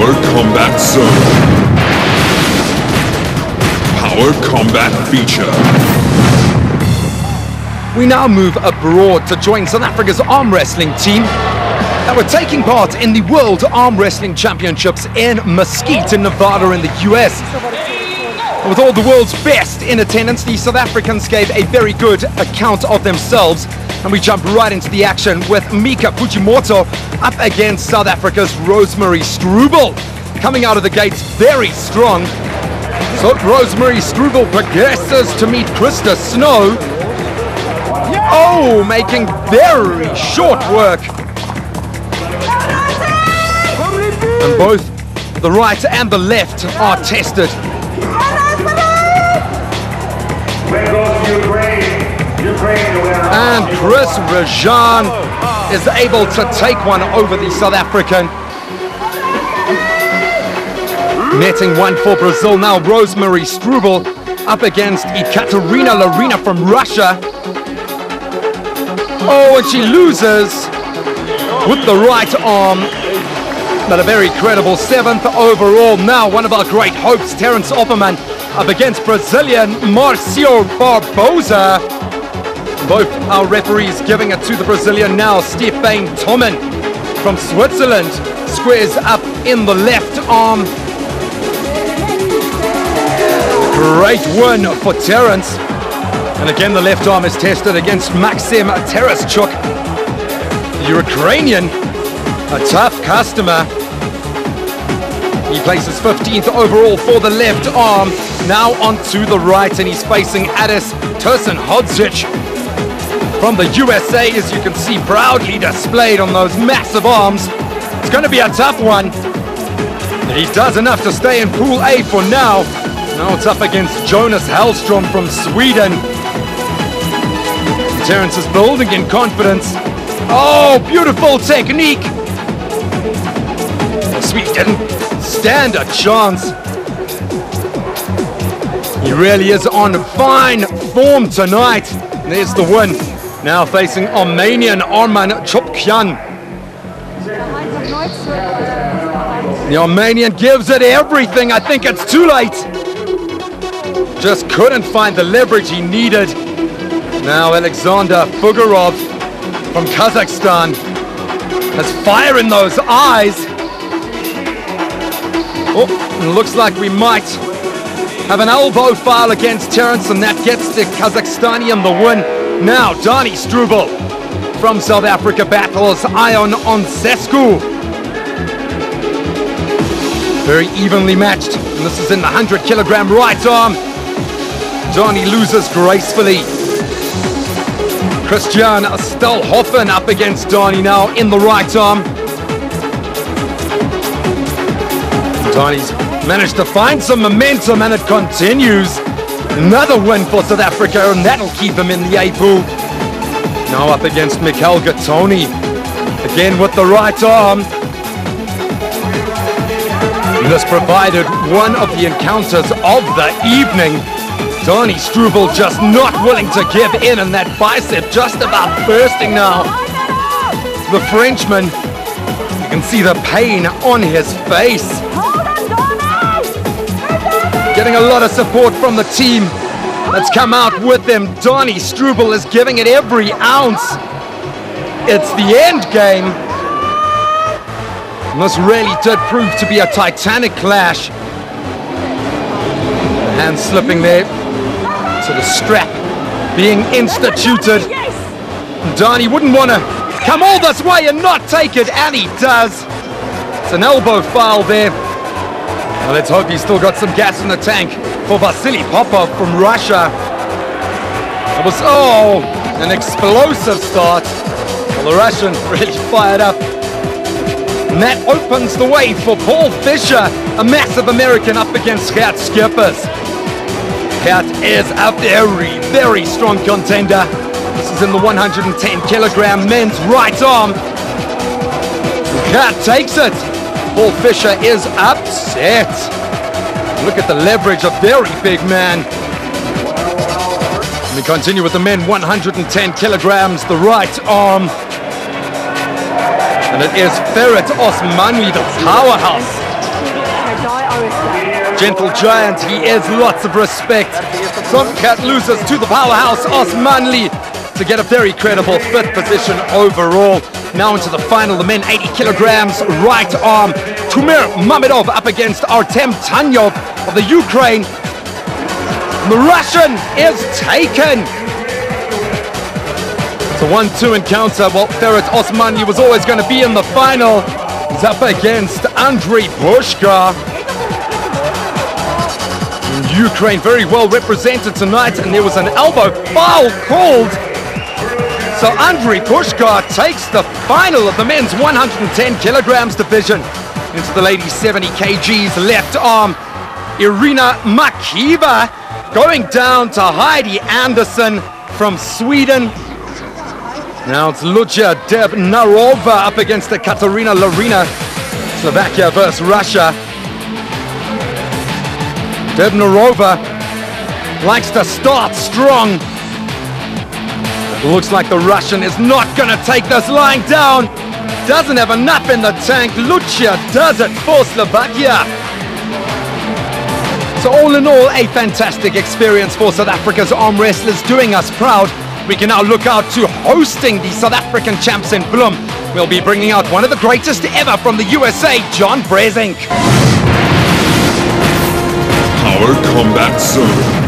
Power Combat Zone. Power Combat Feature. We now move abroad to join South Africa's arm wrestling team that were taking part in the World Arm Wrestling Championships in Mesquite in Nevada in the US. With all the world's best in attendance, the South Africans gave a very good account of themselves, and we jump right into the action with Mika Fujimoto up against South Africa's Rosemary Struble. Coming out of the gates very strong. So Rosemary Struble progresses to meet Krista Snow. Oh, making very short work. And both the right and the left are tested. And Chris Rajan is able to take one over the South African. Netting one for Brazil now, Rosemary Struble up against Ekaterina Larina from Russia. Oh, and she loses with the right arm. But a very credible 7th overall. Now one of our great hopes, Terence Opperman, up against Brazilian Marcio Barbosa. Both our referees giving it to the Brazilian now. Stefan Tommen from Switzerland squares up in the left arm. Great win for Terence. And again, the left arm is tested against Maxim Taraschuk, the Ukrainian, a tough customer. He places 15th overall for the left arm. Now onto the right, and he's facing Adis Tursunhodzic from the USA, as you can see, proudly displayed on those massive arms. It's going to be a tough one. He does enough to stay in Pool A for now. Now it's up against Jonas Hellstrom from Sweden. Terence is building in confidence. Oh, beautiful technique. Swede didn't stand a chance. He really is on fine form tonight. There's the win. Now facing Armenian Arman Chopkyan. The Armenian gives it everything. I think it's too late. Just couldn't find the leverage he needed. Now Alexander Fugurov from Kazakhstan has fire in those eyes. Oh, and looks like we might have an elbow foul against Terence, and that gets the Kazakhstanian the win. Now Dani Struble from South Africa battles Ion Onsescu. Very evenly matched, and this is in the 100-kilogram right arm. Dani loses gracefully. Christian Stelhoffen up against Dani now in the right arm. Dani's managed to find some momentum, and it continues. Another win for South Africa, and that'll keep him in the A pool. Now up against Mikhail Gattoni. Again with the right arm. This provided one of the encounters of the evening. Dani Struble just not willing to give in, and that bicep just about bursting now. The Frenchman, you can see the pain on his face. Getting a lot of support from the team that's come out with them. Dani Struble is giving it every ounce. It's the end game. And this really did prove to be a titanic clash. Hand slipping there. So the strap being instituted. Dani wouldn't want to come all this way and not take it, and he does. It's an elbow foul there. Well, let's hope he's still got some gas in the tank for Vasily Popov from Russia. It was, an explosive start. Well, the Russian really fired up. And that opens the way for Paul Fisher, a massive American up against Gert Schippers. Gert is a very, very strong contender. This is in the 110-kilogram men's right arm. Gert takes it. Paul Fisher is upset. Look at the leverage, a very big man. We continue with the men, 110 kilograms, the right arm. And it is Ferhat Osmani, the powerhouse, Gentle giant, he is, lots of respect. Somcat loses to the powerhouse Osmanli to get a very credible 5th position overall. Now into the final, the men 80 kilograms, right arm. Tumir Mamedov up against Artem Tanyov of the Ukraine. The Russian is taken. It's a 1-2 encounter. Well, Ferhat Osmanli was always going to be in the final. He's up against Andrei Pushkar. Ukraine very well represented tonight, and there was an elbow foul called. So Andrei Pushkar takes the final of the men's 110 kilograms division. Into the ladies 70 kgs, left arm. Irina Makiva going down to Heidi Anderson from Sweden. Now it's Lucia Debnarova up against the Katarina Larina. Slovakia versus Russia. Debnarova likes to start strong. Looks like the Russian is not going to take this lying down. Doesn't have enough in the tank. Lucia does it for Slovakia. So all in all, a fantastic experience for South Africa's arm wrestlers, doing us proud. We can now look out to hosting the South African champs in Bloem. We'll be bringing out one of the greatest ever from the USA, John Brezink. Power Combat Zone.